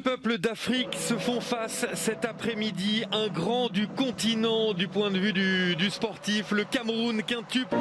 peuples d'Afrique se font face cet après-midi, un grand du continent du point de vue du sportif, le Cameroun quintuple.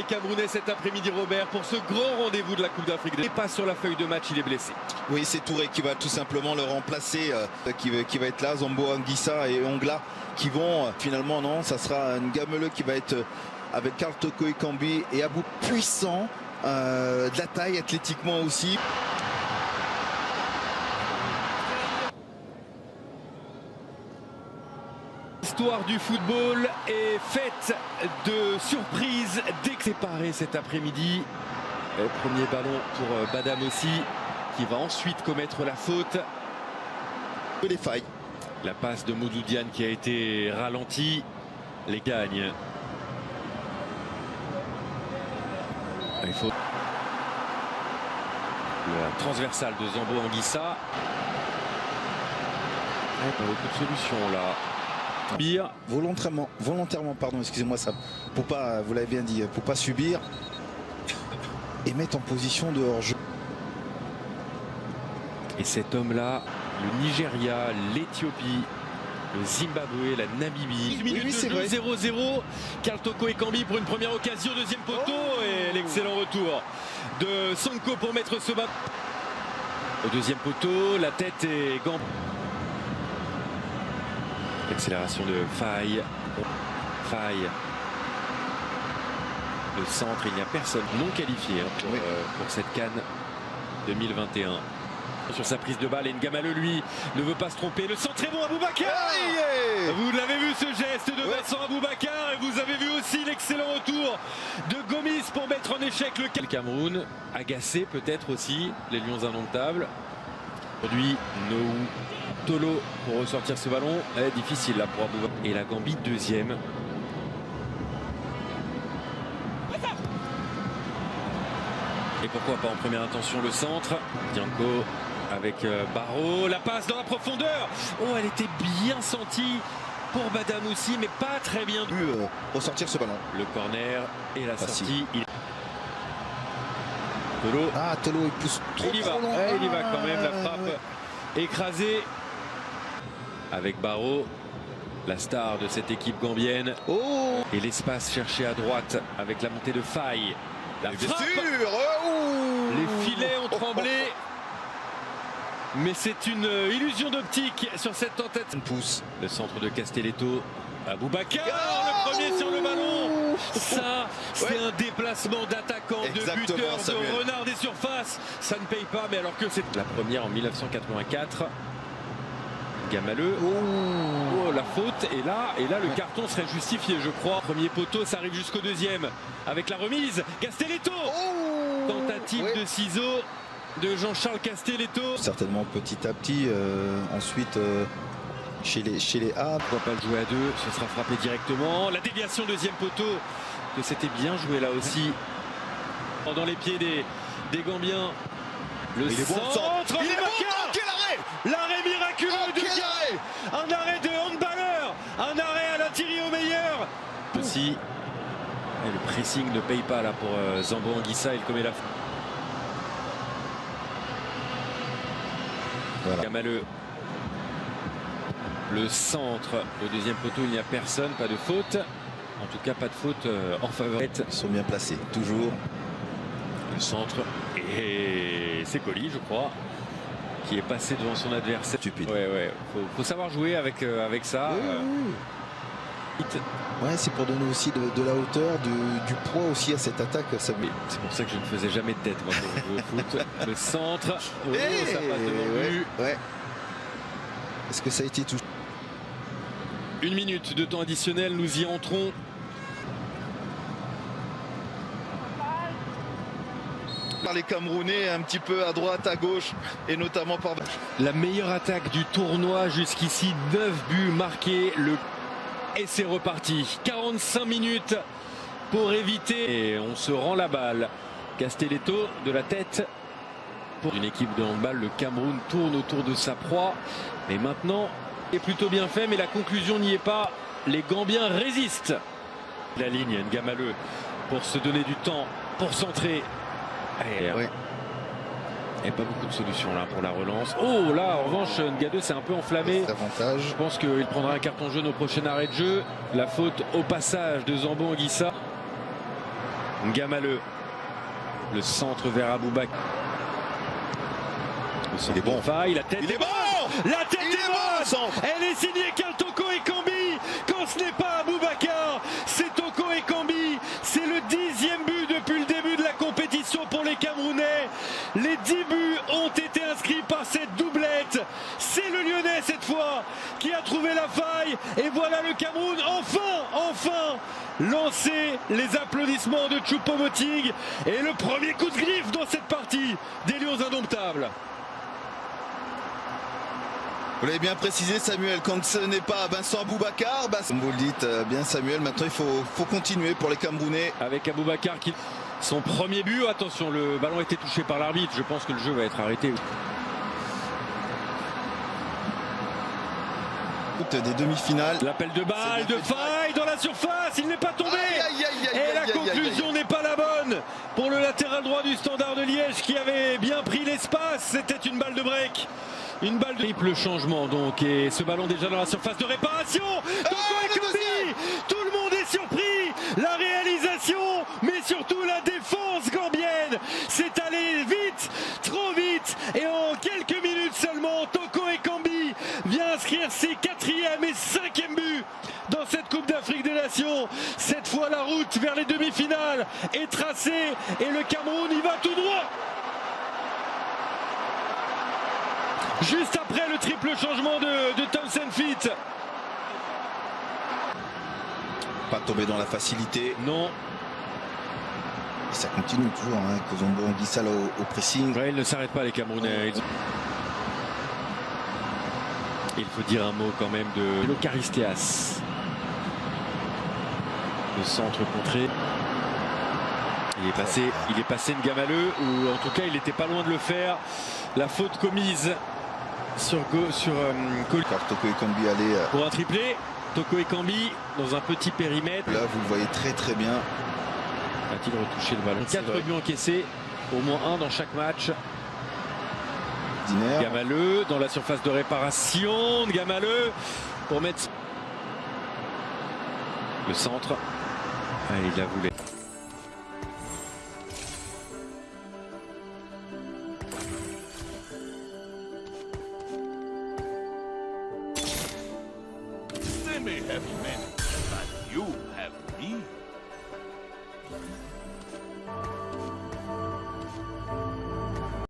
Camerounais cet après-midi, Robert, pour ce grand rendez-vous de la Coupe d'Afrique. Et pas sur la feuille de match, il est blessé. Oui, c'est Touré qui va tout simplement le remplacer, qui va être là. Zambo Anguissa et Ongla qui vont finalement, non, ça sera Ngameleux qui va être avec Karl Toko Ekambi et Abou puissant, de la taille athlétiquement aussi. L'histoire du football est faite de surprises dès que séparé cet après-midi. Premier ballon pour Badam aussi, qui va ensuite commettre la faute. Les failles. La passe de Modou Diane qui a été ralentie. Les gagne. Il faut la transversale de Zambo Anguissa. Pas beaucoup de solutions là. Volontairement, pardon, excusez-moi, ça, pour pas, vous l'avez bien dit, pour pas subir et mettre en position de hors-jeu. Et cet homme-là, le Nigeria, l'Éthiopie, le Zimbabwe, la Namibie. Oui, c'est vrai. 0-0. Karl Toko Ekambi pour une première occasion, deuxième poteau et l'excellent retour de Sonko pour mettre ce ballon. Au deuxième poteau, la tête est gant. L'accélération de Faye. Le centre, il n'y a personne non qualifié pour cette CAN 2021. Sur sa prise de balle, et Ngameleux, lui, ne veut pas se tromper. Le centre est bon, Aboubacar. Vous l'avez vu ce geste de Vincent Aboubacar, et vous avez vu aussi l'excellent retour de Gomis pour mettre en échec le Cameroun. Agacé peut-être aussi, les Lions indomptables. Aujourd'hui, Noou Tolo pour ressortir ce ballon. Difficile là pour Aboubacar. Et la Gambie deuxième. Et pourquoi pas en première intention le centre. Dianko avec Barreau. La passe dans la profondeur. Oh, elle était bien sentie pour Badam aussi, mais pas très bien. Ressortir ce ballon. Le corner et la sortie. Tolo. Ah, Tolo, il pousse trop. Il y va quand même, la frappe écrasée. Avec Barreau, la star de cette équipe gambienne. Oh, et l'espace cherché à droite avec la montée de Faye. La frappe. Les filets ont tremblé. Mais c'est une illusion d'optique sur cette tentative. Pousse. Le centre de Castelletto. Aboubacar, le premier sur le ballon. Ça, c'est un déplacement d'attaquant, de buteur, de renard des surfaces. Ça ne paye pas, mais alors que c'est la première en 1984. Ngameleux. Oh, la faute. Et là, le carton serait justifié, je crois. Premier poteau, ça arrive jusqu'au deuxième. Avec la remise. Castelletto. Tentative de ciseaux de Jean-Charles Castelletto. Certainement petit à petit. Ensuite, chez les A. Pourquoi pas le jouer à deux? Ce sera frappé directement. La déviation, deuxième poteau. Que c'était bien joué là aussi. Dans les pieds des Gambiens. Le centre. Il est bon, quel arrêt! L'arrêt miraculeux de Guy. Un arrêt de handballeur. Un arrêt à la Thierry au meilleur. Aussi. Et le pressing ne paye pas là pour Zambo Anguissa. Il commet la faute. Voilà. Ngameleux. Le centre. Au deuxième poteau, il n'y a personne. Pas de faute. En tout cas, pas de faute en faveur. Ils sont bien placés, toujours. Le centre. Et c'est Colli, je crois, qui est passé devant son adversaire. Stupide. Ouais. Faut savoir jouer avec ça. Ouais, c'est pour donner aussi de la hauteur, du poids aussi à cette attaque. C'est pour ça que je ne faisais jamais de tête moi, quand je joue au foot. Le centre. Ça passe devant le but. Est-ce que ça a été touché? 1 minute de temps additionnel, nous y entrons. Par les Camerounais, un petit peu à droite, à gauche, et notamment par... La meilleure attaque du tournoi jusqu'ici, 9 buts marqués. Et c'est reparti. 45 minutes pour éviter. Et on se rend la balle. Castelletto de la tête. Pour une équipe de handball, le Cameroun tourne autour de sa proie. Mais maintenant, c'est plutôt bien fait, mais la conclusion n'y est pas. Les Gambiens résistent. La ligne, Ngamaleu, pour se donner du temps, pour centrer. Et pas beaucoup de solutions là pour la relance. Oh là, en revanche, Ngadeu s'est un peu enflammé. Je pense qu'il prendra un carton jaune au prochain arrêt de jeu. La faute au passage de Zambo Anguissa. Ngamaleu. Le centre vers Aboubakar. Il est bon. Faille, la tête est bonne. La tête est bonne. Elle est signée Toko Ekambi. Quand ce n'est pas Aboubakar, c'est Toko Ekambi. C'est le 10e but depuis le début de la compétition pour les Camerounais. Les 10 buts ont été inscrits par cette doublette. C'est le Lyonnais cette fois qui a trouvé la faille. Et voilà le Cameroun enfin lancer les applaudissements de Choupo-Moting. Et le premier coup de griffe dans cette partie des Lions indomptables. Vous l'avez bien précisé, Samuel, quand ce n'est pas Vincent Aboubakar, comme vous le dites bien, Samuel, maintenant il faut continuer pour les Camerounais. Avec Aboubakar qui son premier but, attention, le ballon a été touché par l'arbitre, je pense que le jeu va être arrêté. Des demi-finales. L'appel de balle, de faille dans la surface, il n'est pas tombé. Et la conclusion n'est pas la bonne pour le latéral droit du Standard de Liège qui avait bien pris l'espace. C'était une balle de break. Une balle de triple changement donc, et ce ballon déjà dans la surface de réparation. Toko Ekambi, tout le monde est surpris. La réalisation, mais surtout la défense gambienne. C'est allé vite, trop vite, et en quelques minutes seulement, Toko Ekambi vient inscrire ses 4e et 5e buts dans cette Coupe d'Afrique des Nations. Cette fois, la route vers les demi-finales est tracée et le Cameroun y va tout droit. Juste après le triple changement de Townsend Fit. Pas tomber dans la facilité. Non. Et ça continue toujours, hein, Zambo Anguissa au pressing. Ouais, ils ne s'arrêtent pas les Camerounais. Il faut dire un mot quand même de Lokaristeas. Le centre contré. Il est passé Ngamaleu, ou en tout cas il n'était pas loin de le faire. La faute commise sur Toko Ekambi allait pour un triplé. Toko Ekambi dans un petit périmètre. Là vous le voyez très bien. A-t-il retouché le ballon? 4 buts encaissés, au moins 1 dans chaque match. Ngamaleu dans la surface de réparation. Ngamaleu pour mettre le centre. Allez, il la voulait. They may have men, but you have me.